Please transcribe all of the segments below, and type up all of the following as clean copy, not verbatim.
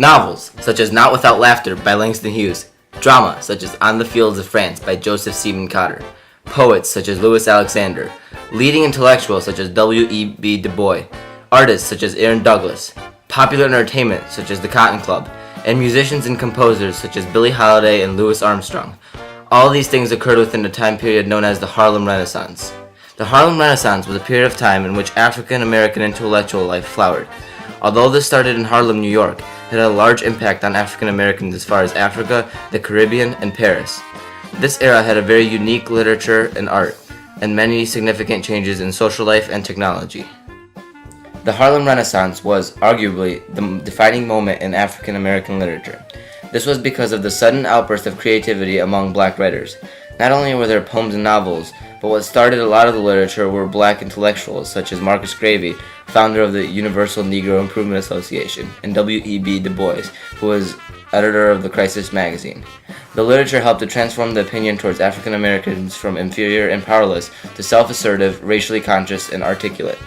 Novels, such as Not Without Laughter by Langston Hughes. Drama, such as On the Fields of France by Joseph Seaman Cotter. Poets, such as Louis Alexander. Leading intellectuals, such as W.E.B. Du Bois. Artists, such as Aaron Douglas. Popular entertainment, such as the Cotton Club. And musicians and composers, such as Billie Holiday and Louis Armstrong. All these things occurred within a time period known as the Harlem Renaissance. The Harlem Renaissance was a period of time in which African American intellectual life flowered. Although this started in Harlem, New York, it had a large impact on African Americans as far as Africa, the Caribbean, and Paris. This era had a very unique literature and art, and many significant changes in social life and technology. The Harlem Renaissance was, arguably, the defining moment in African American literature. This was because of the sudden outburst of creativity among black writers. Not only were there poems and novels, but what started a lot of the literature were black intellectuals such as Marcus Garvey, founder of the Universal Negro Improvement Association, and W.E.B. Du Bois, who was editor of the Crisis magazine. The literature helped to transform the opinion towards African Americans from inferior and powerless to self-assertive, racially conscious, and articulate.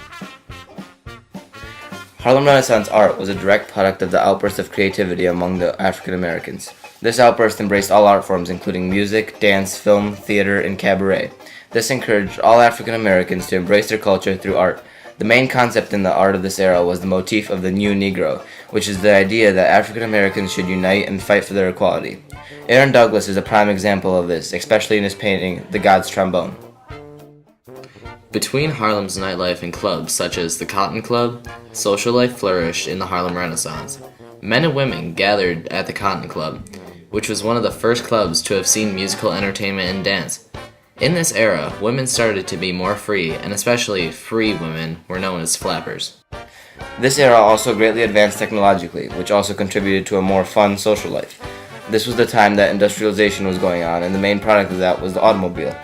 Harlem Renaissance art was a direct product of the outburst of creativity among the African Americans. This outburst embraced all art forms including music, dance, film, theater, and cabaret. This encouraged all African Americans to embrace their culture through art. The main concept in the art of this era was the motif of the new Negro, which is the idea that African Americans should unite and fight for their equality. Aaron Douglas is a prime example of this, especially in his painting, The God's Trombone. Between Harlem's nightlife and clubs such as the Cotton Club, social life flourished in the Harlem Renaissance. Men and women gathered at the Cotton Club, which was one of the first clubs to have seen musical entertainment and dance. In this era, women started to be more free, and especially free women were known as flappers. This era also greatly advanced technologically, which also contributed to a more fun social life. This was the time that industrialization was going on, and the main product of that was the automobile.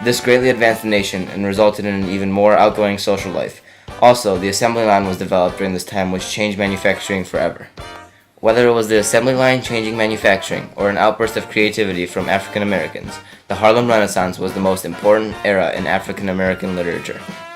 This greatly advanced the nation and resulted in an even more outgoing social life. Also, the assembly line was developed during this time, which changed manufacturing forever. Whether it was the assembly line changing manufacturing or an outburst of creativity from African Americans, the Harlem Renaissance was the most important era in African American literature.